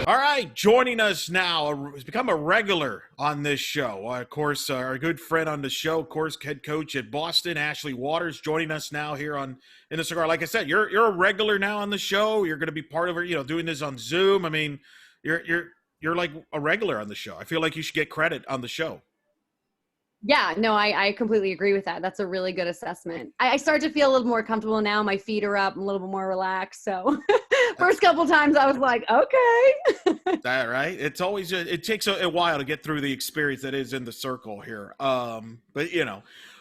All right, joining us now has become a regular on this show. Of course, our good friend on the show, of course, head coach at Boston, Ashley Waters, joining us now here on In the Cigar. Like I said, you're a regular now on the show. You're going to be part of it, doing this on Zoom. I mean, you're like a regular on the show. I feel like you should get credit on the show. Yeah, no, I completely agree with that. That's a really good assessment. I start to feel a little more comfortable now. My feet are up. I'm a little bit more relaxed. So first couple times I was like, okay. That right? It's always it takes a while to get through the experience that is in the circle here. But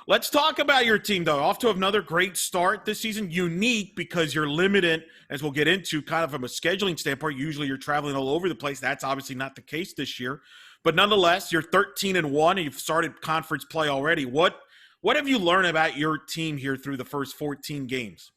let's talk about your team though. Off to another great start this season. Unique because you're limited, as we'll get into, kind of from a scheduling standpoint. Usually you're traveling all over the place. That's obviously not the case this year. But nonetheless, you're 13-1 and you've started conference play already. What have you learned about your team here through the first 14 games?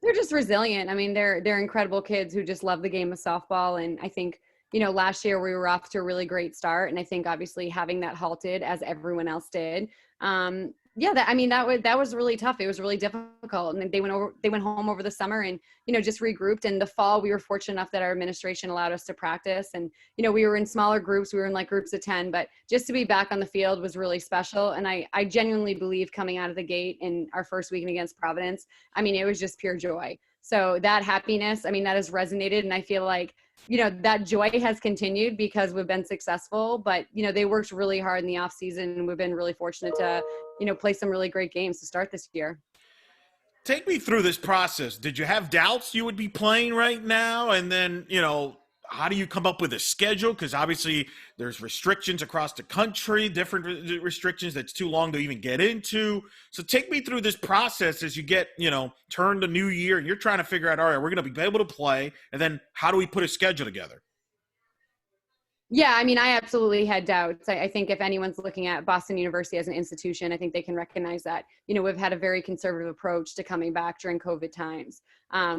They're just resilient. I mean, they're incredible kids who just love the game of softball. And I think, last year we were off to a really great start. And I think obviously having that halted as everyone else did. That was really tough. It was really difficult. And they went home over the summer and, just regrouped. And the fall, we were fortunate enough that our administration allowed us to practice. And, we were in smaller groups. We were in like groups of 10, but just to be back on the field was really special. And I genuinely believe coming out of the gate in our first weekend against Providence, it was just pure joy. So that happiness, that has resonated. And I feel like, that joy has continued because we've been successful, but, they worked really hard in the off season and we've been really fortunate to, play some really great games to start this year. Take me through this process. Did you have doubts you would be playing right now? And then, how do you come up with a schedule? Because obviously there's restrictions across the country, different restrictions that's too long to even get into. So take me through this process as you get, turn the new year and you're trying to figure out, all right, we're going to be able to play. And then how do we put a schedule together? Yeah, I absolutely had doubts. I think if anyone's looking at Boston University as an institution, I think they can recognize that, we've had a very conservative approach to coming back during COVID times.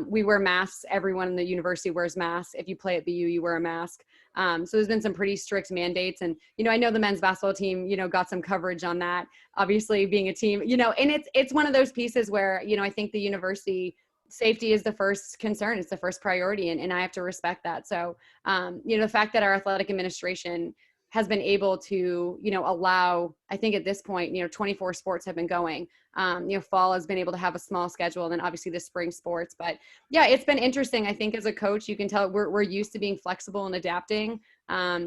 We wear masks. Everyone in the university wears masks. If you play at BU, you wear a mask. So there's been some pretty strict mandates. And, I know the men's basketball team, got some coverage on that, obviously being a team, and it's one of those pieces where, I think the university safety is the first concern. It's the first priority. And I have to respect that. So, the fact that our athletic administration has been able to, allow, I think at this point, 24 sports have been going. Fall has been able to have a small schedule and then obviously the spring sports. But yeah, it's been interesting. I think as a coach, you can tell we're used to being flexible and adapting.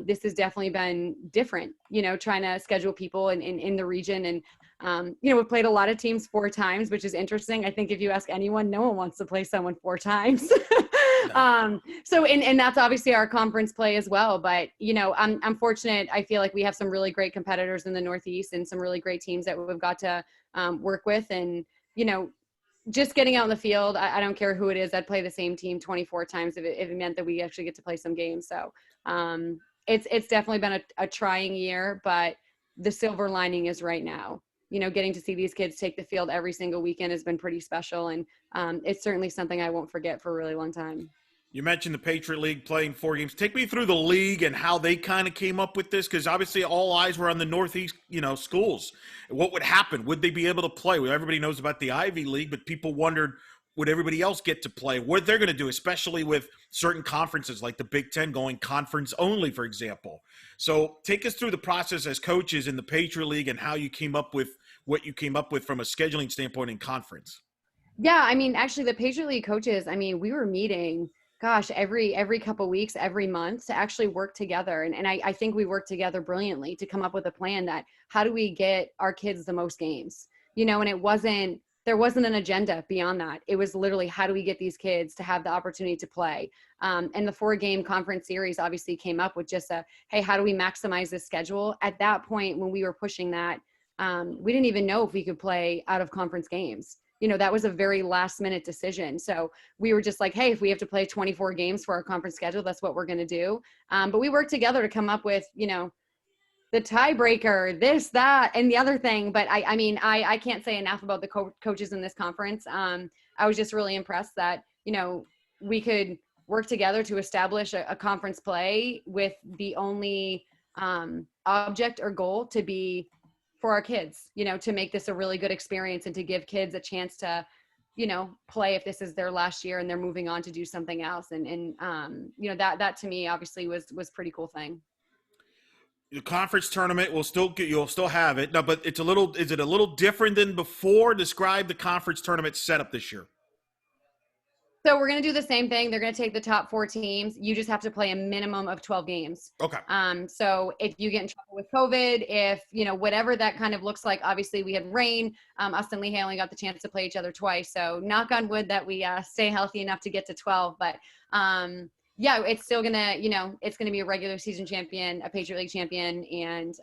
This has definitely been different, trying to schedule people in the region. And, we've played a lot of teams 4 times, which is interesting. I think if you ask anyone, no one wants to play someone 4 times. So that's obviously our conference play as well. But, I'm fortunate. I feel like we have some really great competitors in the Northeast and some really great teams that we've got to work with. And, just getting out in the field, I don't care who it is. I'd play the same team 24 times if it meant that we actually get to play some games. So it's definitely been a trying year, but the silver lining is right now. Getting to see these kids take the field every single weekend has been pretty special. And it's certainly something I won't forget for a really long time. You mentioned the Patriot League playing 4 games. Take me through the league and how they kind of came up with this, because obviously all eyes were on the Northeast, schools. What would happen? Would they be able to play? Well, everybody knows about the Ivy League, but people wondered, would everybody else get to play? What they're going to do, especially with certain conferences like the Big Ten going conference only, for example. So take us through the process as coaches in the Patriot League and how you came up with what you came up with from a scheduling standpoint in conference. Yeah, actually the Patriot League coaches, we were meeting every couple of weeks, every month to actually work together. And I think we worked together brilliantly to come up with a plan that how do we get our kids the most games, and there wasn't an agenda beyond that. It was literally, how do we get these kids to have the opportunity to play? And the 4-game conference series obviously came up with just hey, how do we maximize this schedule? At that point, when we were pushing that, we didn't even know if we could play out of conference games. That was a very last minute decision. So we were just like, hey, if we have to play 24 games for our conference schedule, that's what we're going to do. But we worked together to come up with, the tiebreaker, this, that, and the other thing. But I can't say enough about the coaches in this conference. I was just really impressed that, we could work together to establish a conference play with the only object or goal to be for our kids, to make this a really good experience and to give kids a chance to, play if this is their last year and they're moving on to do something else. And that to me obviously was pretty cool thing. The conference tournament you'll still have it. No, but is it a little different than before? Describe the conference tournament setup this year. So we're going to do the same thing. They're going to take the top 4 teams. You just have to play a minimum of 12 games. Okay. So if you get in trouble with COVID, if, whatever that kind of looks like, obviously we had rain. Us and Lehigh only got the chance to play each other twice. So knock on wood that we stay healthy enough to get to 12. But it's still going to, it's going to be a regular season champion, a Patriot League champion. And,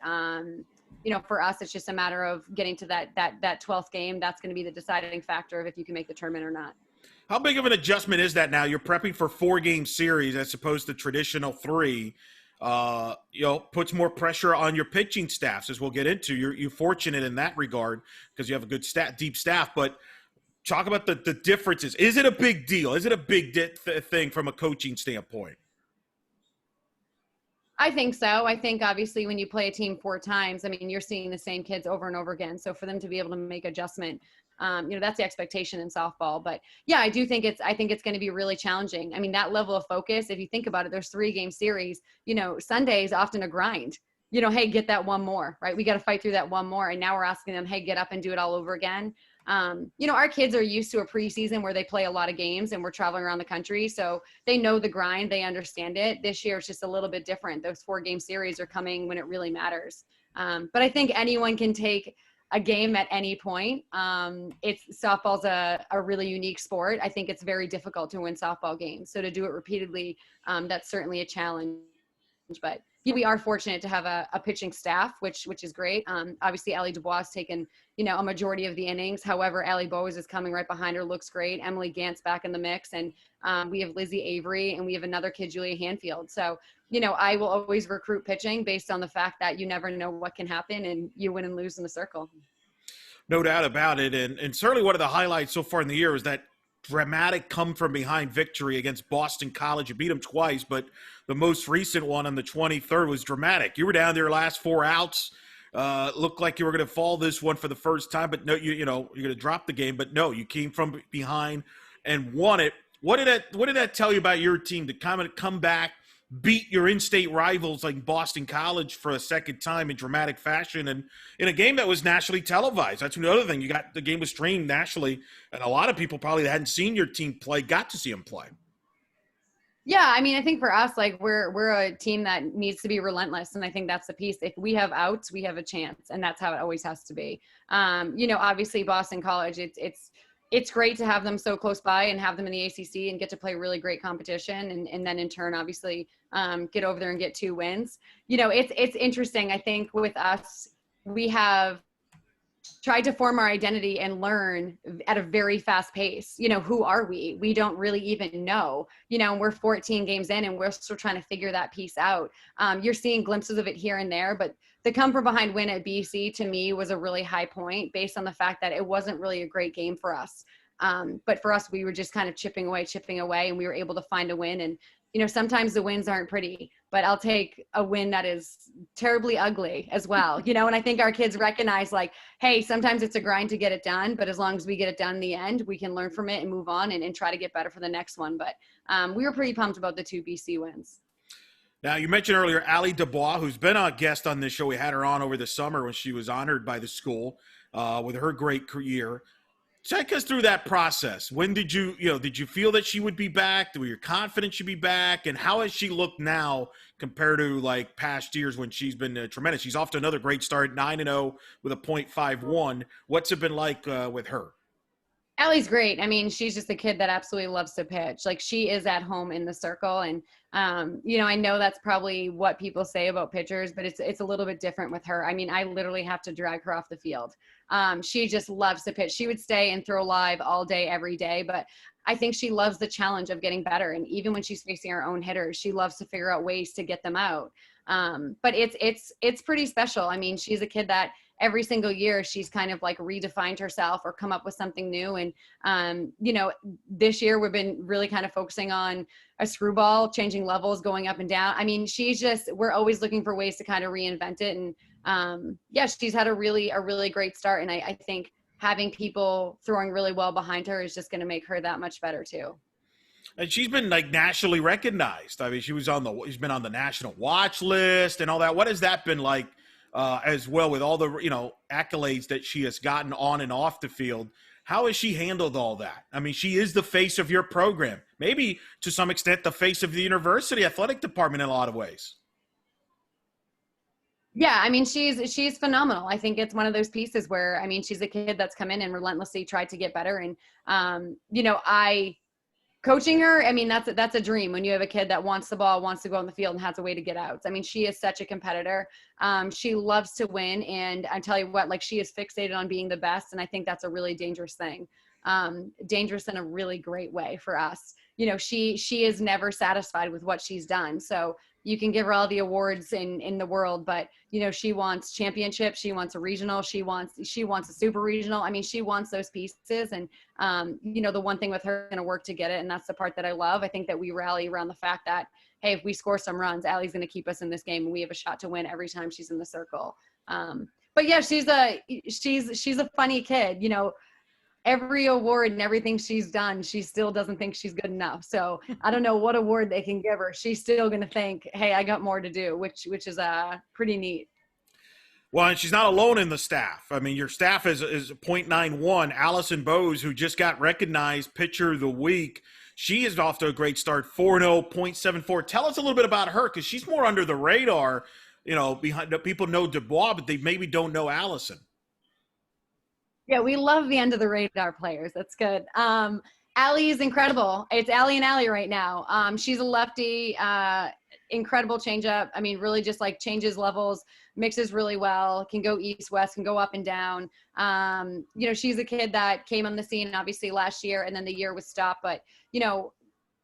for us, it's just a matter of getting to that 12th game. That's going to be the deciding factor of if you can make the tournament or not. How big of an adjustment is that now? You're prepping for 4-game series as opposed to traditional 3. Puts more pressure on your pitching staffs, as we'll get into. You're fortunate in that regard because you have a good deep staff. But talk about the differences. Is it a big deal? Is it a big thing from a coaching standpoint? I think so. I think obviously when you play a team 4 times, you're seeing the same kids over and over again. So for them to be able to make adjustment, that's the expectation in softball. But yeah, I think it's going to be really challenging. That level of focus, if you think about it, there's 3-game series, Sunday is often a grind, hey, get that one more, right? We got to fight through that one more. And now we're asking them, hey, get up and do it all over again. Our kids are used to a preseason where they play a lot of games and we're traveling around the country. So they know the grind, they understand it. This year, it's just a little bit different. Those 4-game series are coming when it really matters. But I think anyone can take a game at any point. Softball's a really unique sport. I think it's very difficult to win softball games. So to do it repeatedly, that's certainly a challenge, but we are fortunate to have a pitching staff, which is great. Obviously Allie Dubois has taken, a majority of the innings. However, Allie Bowes is coming right behind her, looks great. Emily Gant's back in the mix. And we have Lizzie Avery and we have another kid, Julia Hanfield. So, I will always recruit pitching based on the fact that you never know what can happen and you win and lose in the circle. No doubt about it. And certainly one of the highlights so far in the year is that dramatic come from behind victory against Boston College. You beat them twice, but the most recent one on the 23rd was dramatic. You were down there last 4 outs. Looked like you were going to fall this one for the first time, but no, you're going to drop the game. But no, you came from behind and won it. What did that tell you about your team to kind of come back, beat your in-state rivals like Boston College for a second time in dramatic fashion and in a game that was nationally televised? That's another thing. The game was streamed nationally, and a lot of people probably that hadn't seen your team play got to see them play. Yeah, I think for us, we're a team that needs to be relentless, and I think that's the piece. If we have outs, we have a chance, and that's how it always has to be. Obviously Boston College, it's great to have them so close by and have them in the ACC and get to play really great competition and then in turn, obviously, get over there and get 2 wins. It's interesting. I think with us, we have tried to form our identity and learn at a very fast pace. Who are we? We don't really even know, we're 14 games in and we're still trying to figure that piece out. You're seeing glimpses of it here and there, but the come from behind win at BC to me was a really high point based on the fact that it wasn't really a great game for us. But for us, we were just kind of chipping away and we were able to find a win. And, sometimes the wins aren't pretty, but I'll take a win that is terribly ugly as well. And I think our kids recognize hey, sometimes it's a grind to get it done, but as long as we get it done in the end, we can learn from it and move on and try to get better for the next one. But we were pretty pumped about the 2 BC wins. Now, you mentioned earlier Allie Dubois, who's been a guest on this show. We had her on over the summer when she was honored by the school with her great career. Take us through that process. When did you feel that she would be back? Were you confident she'd be back? And how has she looked now compared to past years when she's been tremendous? She's off to another great start, 9-0 with a .51. What's it been like with her? Allie's great. She's just a kid that absolutely loves to pitch. She is at home in the circle. And, I know that's probably what people say about pitchers, but it's a little bit different with her. I literally have to drag her off the field. She just loves to pitch. She would stay and throw live all day, every day. But I think she loves the challenge of getting better. And even when she's facing her own hitters, she loves to figure out ways to get them out. But it's pretty special. She's a kid that every single year she's kind of redefined herself or come up with something new. And, this year we've been really kind of focusing on a screwball, changing levels, going up and down. We're always looking for ways to kind of reinvent it. And she's had a really great start. And I think having people throwing really well behind her is just going to make her that much better too. And she's been like nationally recognized. I mean, she's been on the national watch list and all that. What has that been like as well, with all the, accolades that she has gotten on and off the field? How has she handled all that? I mean, she is the face of your program, maybe to some extent the face of the university athletic department in a lot of ways. Yeah, I mean, she's phenomenal. I think it's one of those pieces where, I mean, she's a kid that's come in and relentlessly tried to get better. And, I coaching her, I mean, that's a dream when you have a kid that wants the ball, wants to go on the field, and has a way to get out. I mean, she is such a competitor. She loves to win, and I tell you what, like, she is fixated on being the best, and I think that's a really dangerous thing. Dangerous in a really great way for us. She is never satisfied with what she's done. So you can give her all the awards in the world, but she wants championships. She wants a regional. She wants a super regional. I mean, she wants those pieces. And, the one thing with her, going to work to get it. And that's the part that I love. I think that we rally around the fact that, hey, if we score some runs, Allie's going to keep us in this game, and we have a shot to win every time she's in the circle. But yeah, she's a funny kid. Every award and everything she's done, she still doesn't think she's good enough. So I don't know what award they can give her. She's still going to think, hey, I got more to do, which is pretty neat. Well, and she's not alone in the staff. I mean, your staff is .91. Allison Bowes, who just got recognized Pitcher of the Week, she is off to a great start, 4-0, .74. Tell us a little bit about her, because she's more under the radar. Behind people know Dubois, but they maybe don't know Allison. Yeah, we love the end of the radar players. That's good. Allie is incredible. It's Allie and Allie right now. She's a lefty, incredible changeup. I mean, really just like changes levels, mixes really well, can go east, west, can go up and down. She's a kid that came on the scene obviously last year, and then the year was stopped. But,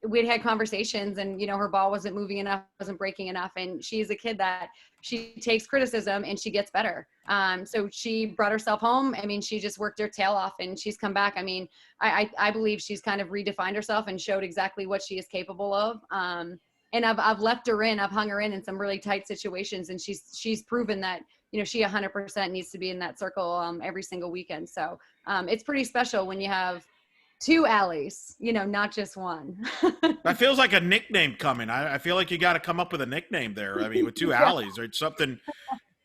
we'd had conversations, and, her ball wasn't moving enough, wasn't breaking enough. And she's a kid that she takes criticism and she gets better. So she brought herself home. I mean, she just worked her tail off, and she's come back. I mean, I believe she's kind of redefined herself and showed exactly what she is capable of. And I've left her in, I've hung her in some really tight situations, and she's proven that, she 100% needs to be in that circle every single weekend. So it's pretty special when you have two Allies, not just one. That feels like a nickname coming. I feel like you got to come up with a nickname there. I mean, with two Allies or something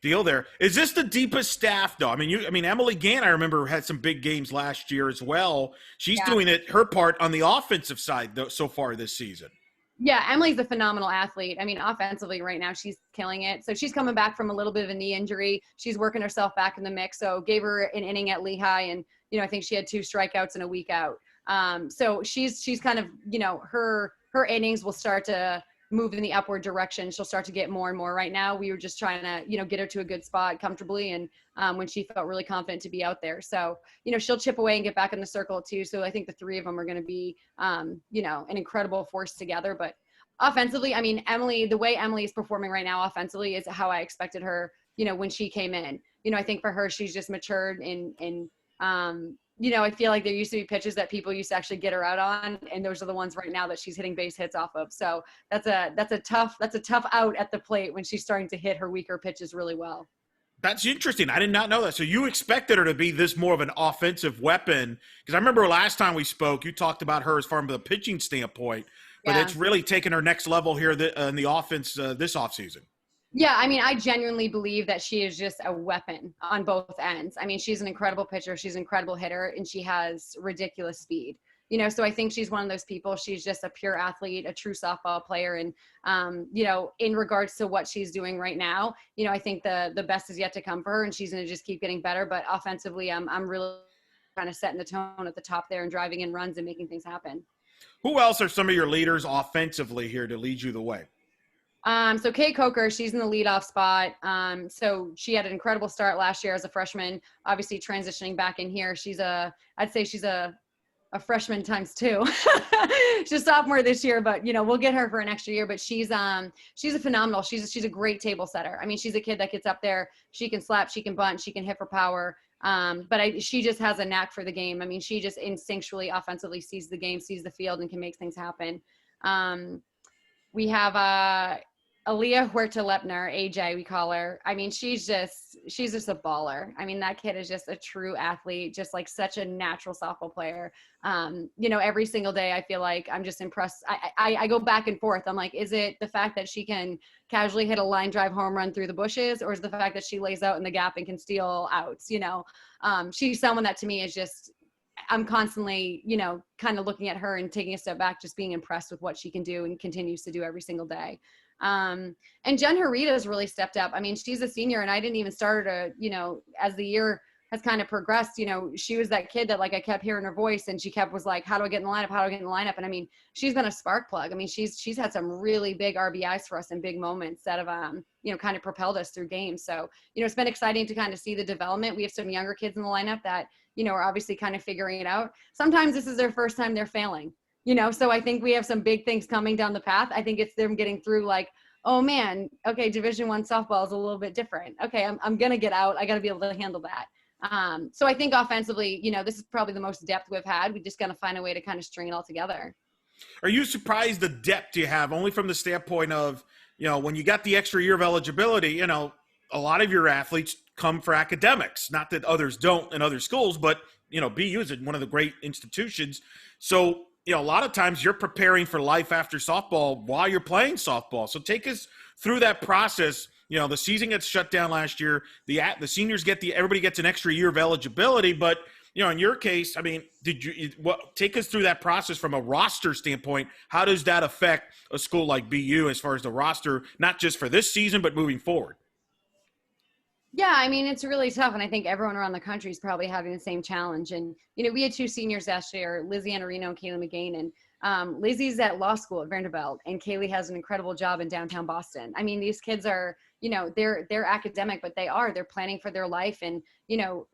deal there. Is this the deepest staff though? I mean, Emily Gant, I remember, had some big games last year as well. She's doing her part on the offensive side though, so far this season. Yeah, Emily's a phenomenal athlete. I mean, offensively right now, she's killing it. So she's coming back from a little bit of a knee injury. She's working herself back in the mix. So gave her an inning at Lehigh, and, I think she had 2 strikeouts in a week out. So she's kind of, her innings will start to move in the upward direction. She'll start to get more and more. Right now, we were just trying to, get her to a good spot comfortably, and when she felt really confident to be out there. So, she'll chip away and get back in the circle too. So I think the 3 of them are going to be, an incredible force together. But offensively, I mean, the way Emily is performing right now offensively is how I expected her, when she came in. I think for her, she's just matured and I feel like there used to be pitches that people used to actually get her out on, and those are the ones right now that she's hitting base hits off of. So that's a tough out at the plate when she's starting to hit her weaker pitches really well. That's interesting. I did not know that. So you expected her to be this more of an offensive weapon? Because I remember last time we spoke, you talked about her as far as the pitching standpoint, but it's really taken her next level here in the offense this offseason. Yeah, I mean, I genuinely believe that she is just a weapon on both ends. I mean, she's an incredible pitcher, she's an incredible hitter, and she has ridiculous speed. So I think she's one of those people. She's just a pure athlete, a true softball player. And, in regards to what she's doing right now, I think the best is yet to come for her, and she's going to just keep getting better. But offensively, I'm really kind of setting the tone at the top there and driving in runs and making things happen. Who else are some of your leaders offensively here to lead you the way? So Kay Coker, she's in the leadoff spot. So she had an incredible start last year as a freshman, obviously transitioning back in here. I'd say she's a freshman times 2. She's a sophomore this year, but we'll get her for an extra year. But she's a phenomenal. She's a great table setter. I mean, she's a kid that gets up there. She can slap, she can bunt, she can hit for power. But she just has a knack for the game. I mean, she just instinctually, offensively sees the game, sees the field, and can make things happen. We have Aaliyah Huerta-Lepner, AJ, we call her. I mean, she's just a baller. I mean, that kid is just a true athlete, just like such a natural softball player. Every single day I feel like I'm just impressed. I go back and forth. I'm like, is it the fact that she can casually hit a line drive home run through the bushes, or is the fact that she lays out in the gap and can steal outs? She's someone that to me is just, I'm constantly, kind of looking at her and taking a step back, just being impressed with what she can do and continues to do every single day. And Jen Harita has really stepped up. I mean, she's a senior, and I didn't even start her to, as the year has kind of progressed, she was that kid that like I kept hearing her voice, and she was like, how do I get in the lineup? How do I get in the lineup? And I mean, she's been a spark plug. I mean, she's had some really big RBIs for us in big moments that have, kind of propelled us through games. So, it's been exciting to kind of see the development. We have some younger kids in the lineup that, are obviously kind of figuring it out. Sometimes this is their first time they're failing. So I think we have some big things coming down the path. I think it's them getting through like, oh man, okay, Division I softball is a little bit different. Okay, I'm going to get out. I got to be able to handle that. So I think offensively, this is probably the most depth we've had. We just got to find a way to kind of string it all together. Are you surprised the depth you have, only from the standpoint of, when you got the extra year of eligibility, a lot of your athletes come for academics, not that others don't in other schools, but, BU is one of the great institutions. So, a lot of times you're preparing for life after softball while you're playing softball. So take us through that process. The season gets shut down last year. The seniors everybody gets an extra year of eligibility, but in your case, I mean, take us through that process from a roster standpoint? How does that affect a school like BU as far as the roster, not just for this season, but moving forward? Yeah, I mean, it's really tough. And I think everyone around the country is probably having the same challenge. And, we had two seniors last year, Lizzie Anarino and Kaylee McGain. And Lizzie's at law school at Vanderbilt, and Kaylee has an incredible job in downtown Boston. I mean, these kids are, they're academic, but they're planning for their life. And,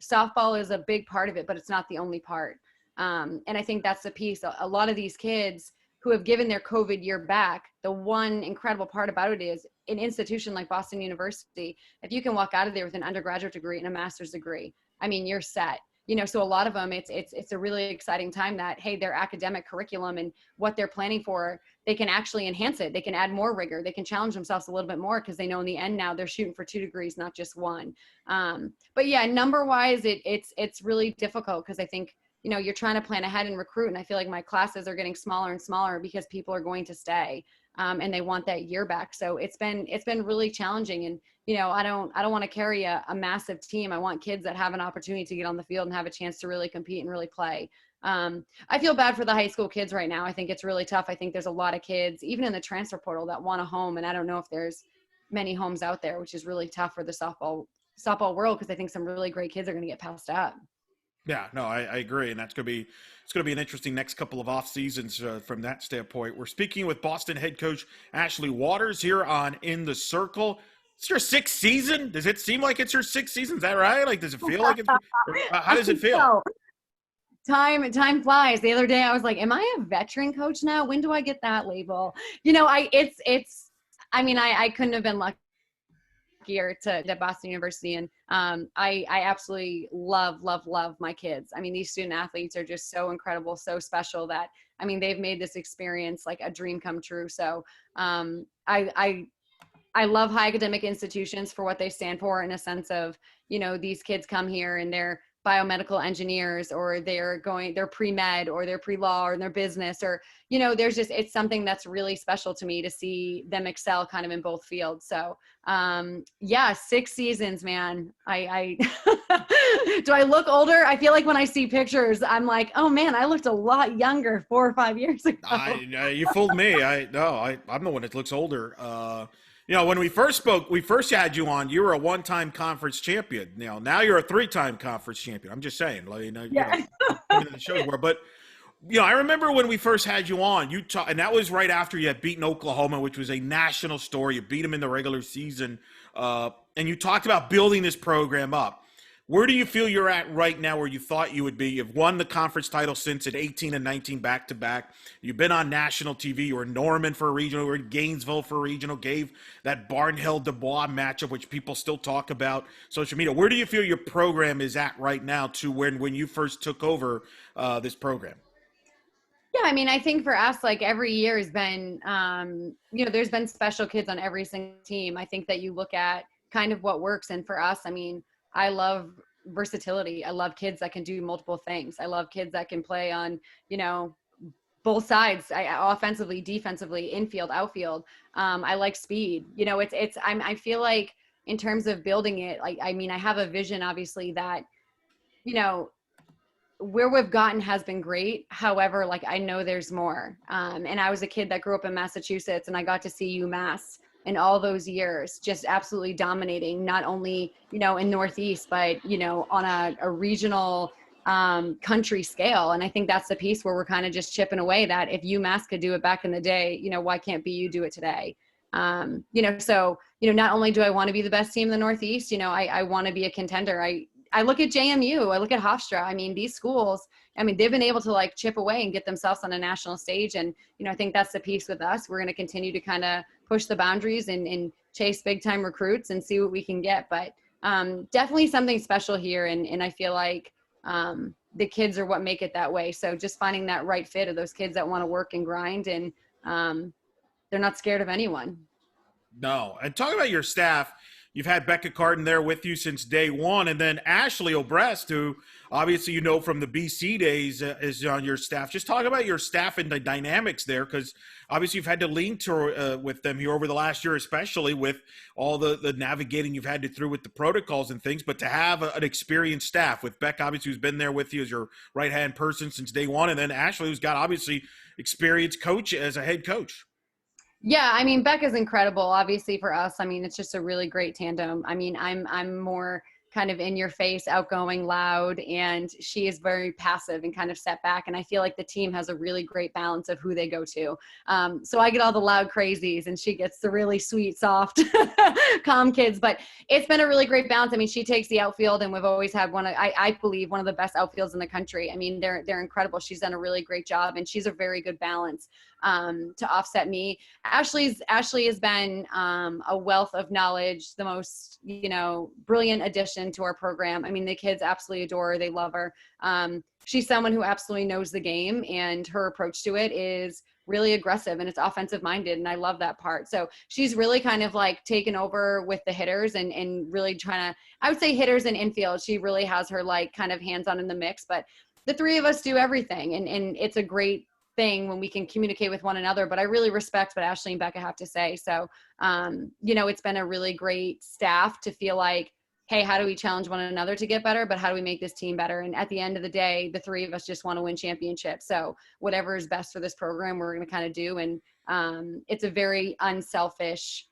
softball is a big part of it, but it's not the only part. And I think that's the piece. A lot of these kids who have given their COVID year back, the one incredible part about it is an institution like Boston University, if you can walk out of there with an undergraduate degree and a master's degree, I mean, you're set. So a lot of them, it's a really exciting time that, hey, their academic curriculum and what they're planning for, they can actually enhance it. They can add more rigor. They can challenge themselves a little bit more because they know in the end now they're shooting for 2 degrees, not just 1. But yeah, number wise, it's really difficult because I think, you're trying to plan ahead and recruit. And I feel like my classes are getting smaller and smaller because people are going to stay and they want that year back. So it's been really challenging. And, I don't want to carry a massive team. I want kids that have an opportunity to get on the field and have a chance to really compete and really play. I feel bad for the high school kids right now. I think it's really tough. I think there's a lot of kids, even in the transfer portal, that want a home. And I don't know if there's many homes out there, which is really tough for the softball world, because I think some really great kids are going to get passed up. Yeah, no, I agree, and it's going to be an interesting next couple of off seasons from that standpoint. We're speaking with Boston head coach Ashley Waters here on In the Circle. It's your 6th season. Does it seem like it's your 6th season? Is that right? Like, does it feel like it's? How does it feel? So, time flies. The other day, I was like, "Am I a veteran coach now? When do I get that label?" I couldn't have been lucky here to Boston University. And I absolutely love my kids. I mean, these student athletes are just so incredible, so special that, I mean, they've made this experience like a dream come true. So I love high academic institutions for what they stand for, in a sense of, these kids come here and they're biomedical engineers, or they're pre-med, or they're pre-law, or they're business, or, it's something that's really special to me to see them excel kind of in both fields. So, 6 seasons, man. I do I look older? I feel like when I see pictures, I'm like, oh man, I looked a lot younger 4 or 5 years ago. You fooled me. I'm the one that looks older. When we first spoke, we first had you on, you were a 1-time conference champion. Now you're a 3-time conference champion. I'm just saying, Yeah. The shows were, but I remember when we first had you on, and that was right after you had beaten Oklahoma, which was a national story. You beat them in the regular season, and you talked about building this program up. Where do you feel you're at right now where you thought you would be? You've won the conference title since at 18 and 19 back-to-back. You've been on national TV. You were in Norman for a regional. You were in Gainesville for a regional. Gave that Barnhill-Dubois matchup, which people still talk about social media. Where do you feel your program is at right now to when you first took over this program? Yeah, I mean, I think for us, like every year has been, there's been special kids on every single team. I think that you look at kind of what works. And for us, I mean, I love versatility. I love kids that can do multiple things. I love kids that can play on, you know, both sides, offensively, defensively, infield, outfield. I like speed. I feel like in terms of building it, like, I mean, I have a vision, obviously, that, you know, where we've gotten has been great. However, like I know there's more. And I was a kid that grew up in Massachusetts, and I got to see UMass in all those years, just absolutely dominating, not only, in Northeast, but, on a regional country scale. And I think that's the piece where we're kind of just chipping away, that if UMass could do it back in the day, why can't BU do it today? So, not only do I want to be the best team in the Northeast, I want to be a contender. I look at JMU, I look at Hofstra. I mean, these schools, they've been able to like chip away and get themselves on a national stage. And, I think that's the piece with us. We're going to continue to kind of push the boundaries and chase big time recruits and see what we can get. But definitely something special here. And I feel like the kids are what make it that way. So just finding that right fit of those kids that want to work and grind, and they're not scared of anyone. No. And talking about your staff, you've had Becca Carden there with you since day one, and then Ashley Obrest, who obviously from the BC days is on your staff. Just talk about your staff and the dynamics there, because obviously you've had to lean to with them here over the last year, especially with all the navigating you've had to through with the protocols and things. But to have an experienced staff with Becca, obviously, who's been there with you as your right-hand person since day one, and then Ashley, who's got obviously experienced coach as a head coach. Yeah, I mean, Becca's incredible. Obviously for us, I mean, it's just a really great tandem. I mean, I'm more kind of in your face, outgoing, loud, and she is very passive and kind of set back. And I feel like the team has a really great balance of who they go to. So I get all the loud crazies, and she gets the really sweet, soft, calm kids. But it's been a really great balance. I mean, she takes the outfield, and we've always had I believe one of the best outfields in the country. I mean, they're incredible. She's done a really great job, and she's a very good balance to offset me. Ashley has been a wealth of knowledge, the most, brilliant addition to our program. I mean, the kids absolutely adore her. They love her. She's someone who absolutely knows the game, and her approach to it is really aggressive, and it's offensive minded. And I love that part. So she's really kind of like taken over with the hitters and really trying to, I would say, hitters and infield. She really has her like kind of hands on in the mix, but the three of us do everything. And it's a great thing when we can communicate with one another. But I really respect what Ashley and Becca have to say. So, it's been a really great staff to feel like, hey, how do we challenge one another to get better? But how do we make this team better? And at the end of the day, the three of us just want to win championships. So whatever is best for this program, we're going to kind of do. And it's a very unselfish,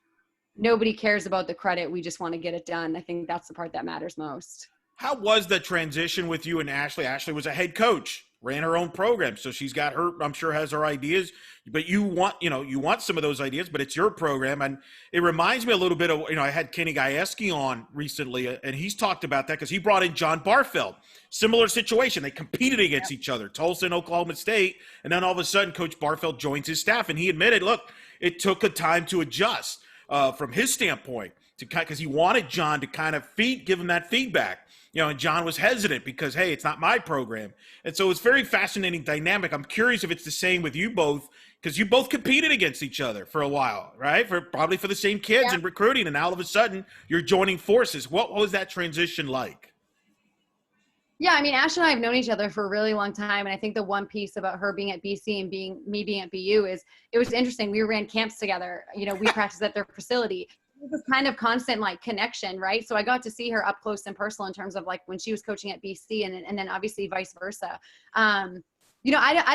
nobody cares about the credit. We just want to get it done. I think that's the part that matters most. How was the transition with you and Ashley? Ashley was a head coach, ran her own program, so she's got I'm sure has her ideas, but you want some of those ideas, but it's your program. And it reminds me a little bit of, I had Kenny Gajewski on recently, and he's talked about that because he brought in John Barfeld. Similar situation. They competed against each other, Tulsa and Oklahoma State, and then all of a sudden Coach Barfeld joins his staff, and he admitted, look, it took a time to adjust from his standpoint, because he wanted John to kind of give him that feedback. And John was hesitant because, hey, it's not my program. And so it's very fascinating dynamic. I'm curious if it's the same with you both, because you both competed against each other for a while, right? Probably for the same kids and recruiting. And now all of a sudden you're joining forces. What was that transition like? Yeah, I mean, Ash and I have known each other for a really long time. And I think the one piece about her being at BC and me being at BU is it was interesting. We ran camps together. We practiced at their facility. It was kind of constant like connection, right? So I got to see her up close and personal in terms of like when she was coaching at BC and then obviously vice versa. I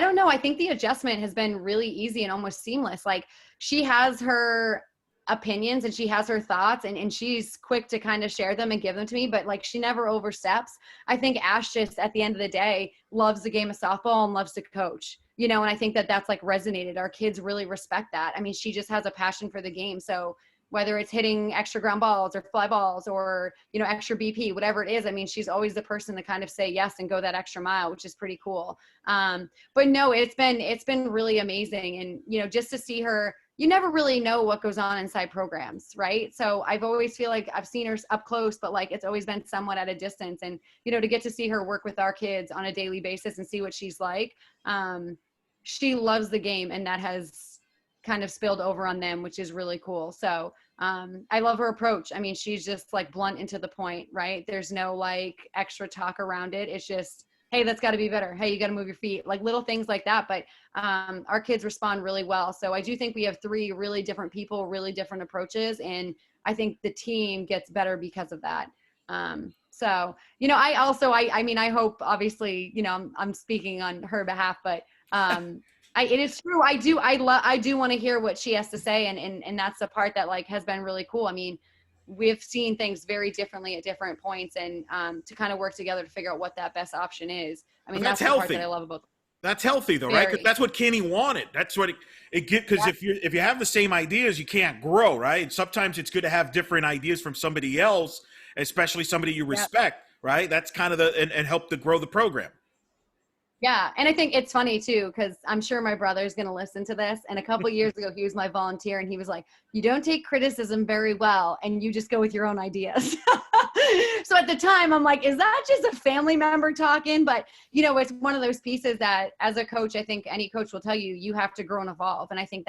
don't know. I think the adjustment has been really easy and almost seamless. Like she has her opinions and she has her thoughts and she's quick to kind of share them and give them to me, but like she never oversteps. I think Ash just at the end of the day loves the game of softball and loves to coach, and I think that that's like resonated. Our kids really respect that. I mean, she just has a passion for the game. So whether it's hitting extra ground balls or fly balls or, extra BP, whatever it is. I mean, she's always the person to kind of say yes and go that extra mile, which is pretty cool. But no, it's been really amazing. And, just to see her, you never really know what goes on inside programs, right? So I've always feel like I've seen her up close, but like it's always been somewhat at a distance. And, to get to see her work with our kids on a daily basis and see what she's like, she loves the game, and that has kind of spilled over on them, which is really cool. So I love her approach. I mean, she's just like blunt and to the point, right? There's no like extra talk around it. It's just, hey, that's got to be better. Hey, you got to move your feet, like little things like that. But our kids respond really well. So I do think we have 3 really different people, really different approaches. And I think the team gets better because of that. So, you know, I mean, I hope, obviously, you know, I'm speaking on her behalf, but it is true. I do want to hear what she has to say. And that's the part that like has been really cool. I mean, we've seen things very differently at different points, and to kind of work together to figure out what that best option is. I mean, that's the part that I love about. That's healthy though, right? Because that's what Kenny wanted. That's what it get. Because if you have the same ideas, you can't grow, right? And sometimes it's good to have different ideas from somebody else, especially somebody you respect, right? That's kind of and help to grow the program. Yeah. And I think it's funny too, because I'm sure my brother's going to listen to this. And a couple of years ago, he was my volunteer, and he was like, you don't take criticism very well, and you just go with your own ideas. So at the time, I'm like, is that just a family member talking? But, you know, it's one of those pieces that as a coach, I think any coach will tell you, you have to grow and evolve. And I think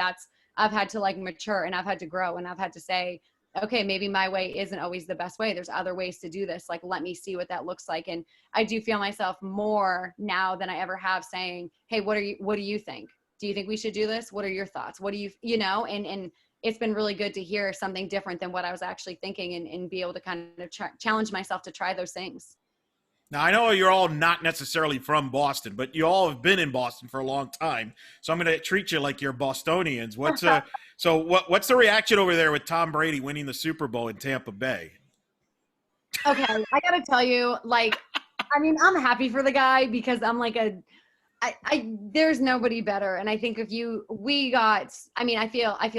I've had to like mature, and I've had to grow, and I've had to say, okay, maybe my way isn't always the best way. There's other ways to do this. Like, let me see what that looks like. And I do feel myself more now than I ever have saying, hey, what do you think? Do you think we should do this? What are your thoughts? What do you know? And it's been really good to hear something different than what I was actually thinking, and be able to kind of challenge myself to try those things. Now, I know you're all not necessarily from Boston, but you all have been in Boston for a long time. So I'm going to treat you like you're Bostonians. What's the reaction over there with Tom Brady winning the Super Bowl in Tampa Bay? Okay, I got to tell you, like, I mean, I'm happy for the guy, because I'm like there's nobody better. And I think I feel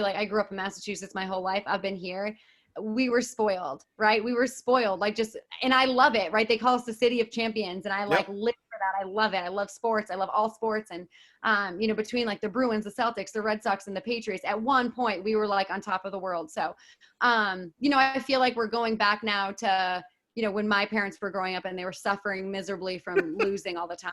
like I grew up in Massachusetts my whole life. I've been here. We were spoiled, right? We were spoiled, like, just, and I love it, right? They call us the city of champions, and I like live for that. I love it. I love sports. I love all sports. And, you know, between like the Bruins, the Celtics, the Red Sox, and the Patriots, at one point we were like on top of the world. So, you know, I feel like we're going back now to, you know, when my parents were growing up and they were suffering miserably from losing all the time.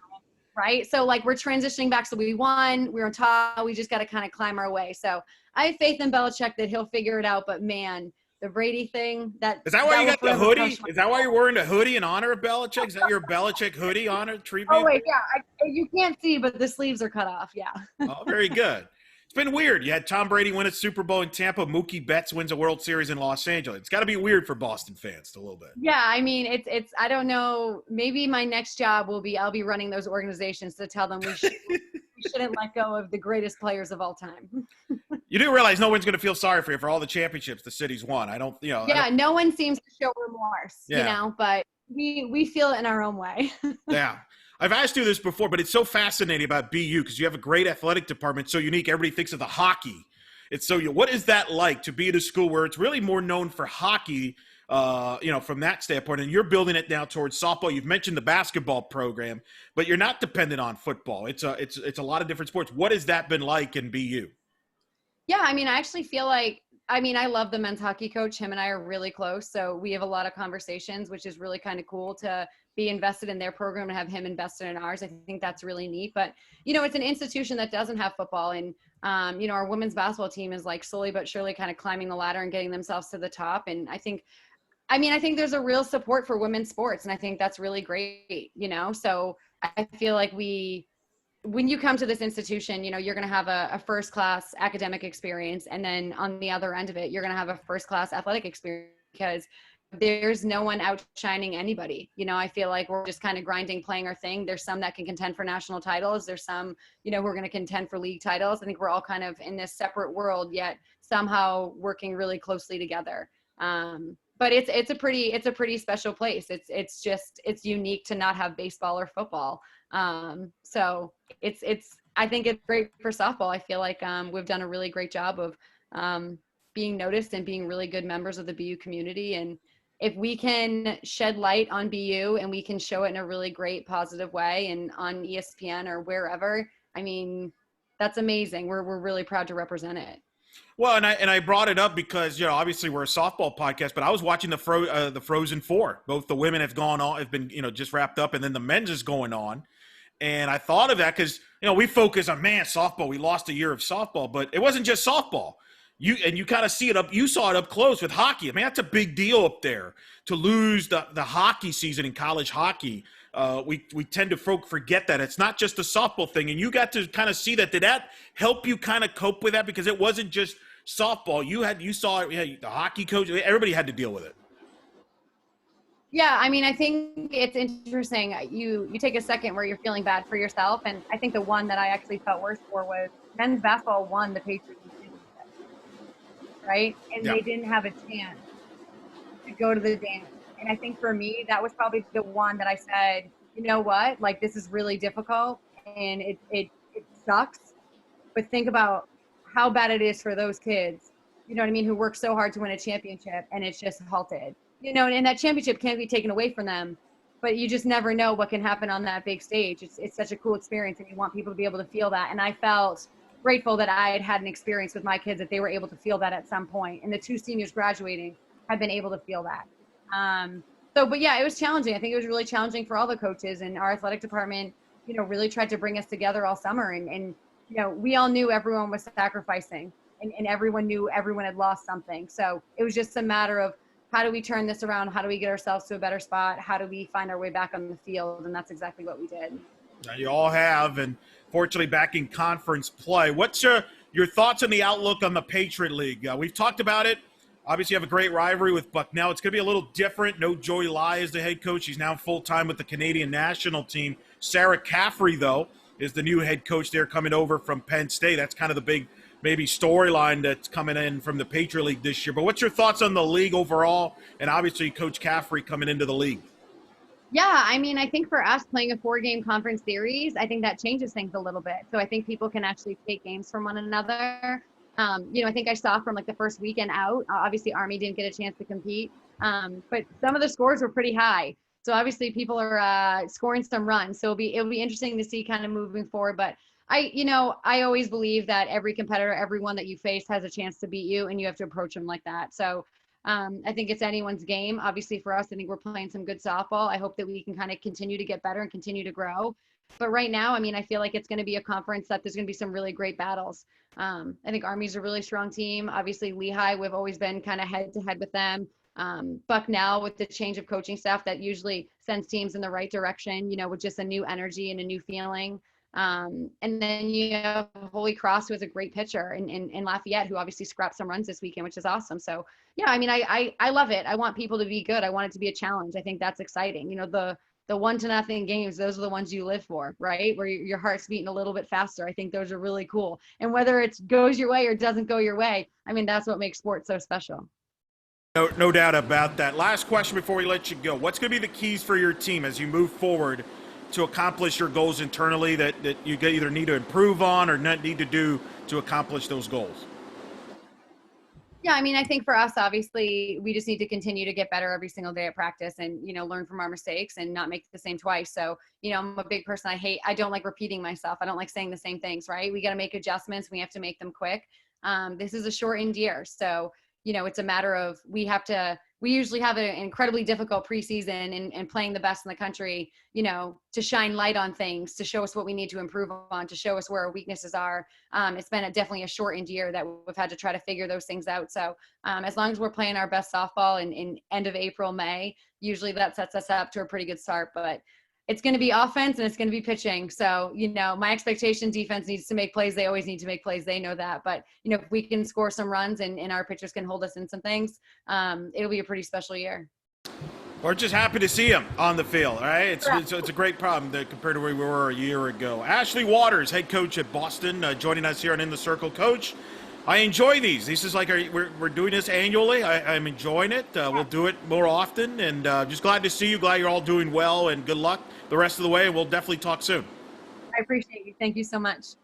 Right. So like we're transitioning back. So we won, we're on top. We just got to kind of climb our way. So I have faith in Belichick that he'll figure it out. But man, the Brady thing, is that why you got the hoodie? Is that why you're wearing the hoodie in honor of Belichick? Is that your Belichick hoodie honor tribute? Oh wait, yeah. You can't see, but the sleeves are cut off. Yeah. Oh, very good. It's been weird. You had Tom Brady win a Super Bowl in Tampa. Mookie Betts wins a World Series in Los Angeles. It's got to be weird for Boston fans a little bit. Yeah, I mean, it's. I don't know. Maybe my next job will be I'll be running those organizations to tell them we shouldn't let go of the greatest players of all time. You do realize no one's going to feel sorry for you for all the championships the city's won. I don't, you know. Yeah, no one seems to show remorse, you know, but we feel it in our own way. Yeah. I've asked you this before, but it's so fascinating about BU because you have a great athletic department, so unique. Everybody thinks of the hockey. It's so, what is that like to be at a school where it's really more known for hockey, you know, from that standpoint, and you're building it now towards softball. You've mentioned the basketball program, but you're not dependent on football. It's a lot of different sports. What has that been like in BU? Yeah, I mean, I actually feel like, I love the men's hockey coach. Him and I are really close. So we have a lot of conversations, which is really kind of cool to be invested in their program and have him invested in ours. I think that's really neat. But, you know, it's an institution that doesn't have football. And, you know, our women's basketball team is like slowly but surely kind of climbing the ladder and getting themselves to the top. And I think there's a real support for women's sports. And I think that's really great, you know? So I feel like when you come to this institution, you know, you're going to have a first-class academic experience. And then on the other end of it, you're going to have a first-class athletic experience because there's no one outshining anybody. You know, I feel like we're just kind of grinding, playing our thing. There's some that can contend for national titles. There's some, you know, who are going to contend for league titles. I think we're all kind of in this separate world, yet somehow working really closely together. But it's a pretty special place. It's unique to not have baseball or football. So I think it's great for softball. I feel like we've done a really great job of being noticed and being really good members of the BU community. And if we can shed light on BU and we can show it in a really great positive way and on ESPN or wherever, I mean, that's amazing. We're really proud to represent it. Well, and I brought it up because, you know, obviously we're a softball podcast, but I was watching the Frozen Four. Both the women have been, you know, just wrapped up, and then the men's is going on. And I thought of that because We focus on, man, softball. We lost a year of softball, but it wasn't just softball. You kind of see it up. You saw it up close with hockey. I mean, that's a big deal up there to lose the hockey season in college hockey. We tend to forget that it's not just a softball thing, and you got to kind of see that. Did that help you kind of cope with that? Because it wasn't just softball. You saw it. You had the hockey coach. Everybody had to deal with it. Yeah, I mean, I think it's interesting. You take a second where you're feeling bad for yourself, and I think the one that I actually felt worse for was men's basketball won the Patriot League, right? And Yeah. they didn't have a chance to go to the dance. And I think for me, that was probably the one that I said, you know what, like this is really difficult and it sucks. But think about how bad it is for those kids, you know what I mean, who work so hard to win a championship and it's just halted. And that championship can't be taken away from them, but you just never know what can happen on that big stage. It's such a cool experience, and you want people to be able to feel that. And I felt grateful that I had an experience with my kids that they were able to feel that at some point. And the two seniors graduating have been able to feel that. But yeah, it was challenging. I think it was really challenging for all the coaches, and our athletic department, really tried to bring us together all summer. And we all knew everyone was sacrificing, and everyone knew everyone had lost something. So it was just a matter of, how do we turn this around? How do we get ourselves to a better spot? How do we find our way back on the field? And that's exactly what we did. Now, you all have, and fortunately back in conference play. What's your thoughts on the outlook on the Patriot League? We've talked about it. Obviously, you have a great rivalry with Bucknell. It's going to be a little different. No Joey Lai as the head coach. He's now full-time with the Canadian national team. Sarah Caffrey, though, is the new head coach there coming over from Penn State. That's kind of the big maybe storyline that's coming in from the Patriot League this year. But what's your thoughts on the league overall, and obviously Coach Caffrey coming into the league? Yeah, I mean, I think for us playing a 4-game conference series, I think that changes things a little bit. So I think people can actually take games from one another. I think I saw from like the first weekend out, obviously Army didn't get a chance to compete, but some of the scores were pretty high. So obviously people are scoring some runs. So it'll be interesting to see kind of moving forward. But I always believe that every competitor, everyone that you face has a chance to beat you, and you have to approach them like that. So I think it's anyone's game. Obviously for us, I think we're playing some good softball. I hope that we can kind of continue to get better and continue to grow. But right now, I mean, I feel like it's going to be a conference that there's going to be some really great battles. I think Army's a really strong team. Obviously Lehigh, we've always been kind of head to head with them. Bucknell, with the change of coaching staff, that usually sends teams in the right direction, with just a new energy and a new feeling. And then you have Holy Cross, who has a great pitcher, and Lafayette, who obviously scrapped some runs this weekend, which is awesome. So yeah, I mean, I love it. I want people to be good. I want it to be a challenge. I think that's exciting. The 1-0 games, those are the ones you live for, right? Where your heart's beating a little bit faster. I think those are really cool. And whether it goes your way or doesn't go your way, I mean, that's what makes sports so special. No doubt about that. Last question before we let you go. What's going to be the keys for your team as you move forward to accomplish your goals internally that you either need to improve on or not need to do to accomplish those goals? Yeah, I mean, I think for us, obviously, we just need to continue to get better every single day at practice and, learn from our mistakes and not make the same twice. So, I'm a big person. I don't like repeating myself. I don't like saying the same things, right? We got to make adjustments. We have to make them quick. This is a shortened year. So, it's a matter of we usually have an incredibly difficult preseason and playing the best in the country, to shine light on things, to show us what we need to improve on, to show us where our weaknesses are. It's been definitely a shortened year that we've had to try to figure those things out. So as long as we're playing our best softball in end of April, May, usually that sets us up to a pretty good start. But it's going to be offense and it's going to be pitching. So, my expectation, defense needs to make plays. They always need to make plays. They know that. But, if we can score some runs and our pitchers can hold us in some things, it'll be a pretty special year. We're just happy to see him on the field, all right? It's a great problem compared to where we were a year ago. Ashley Waters, head coach at Boston, joining us here on In the Circle. Coach, I enjoy these. This is like we're doing this annually. I'm enjoying it. We'll do it more often, and just glad to see you. Glad you're all doing well, and good luck the rest of the way. We'll definitely talk soon. I appreciate you. Thank you so much.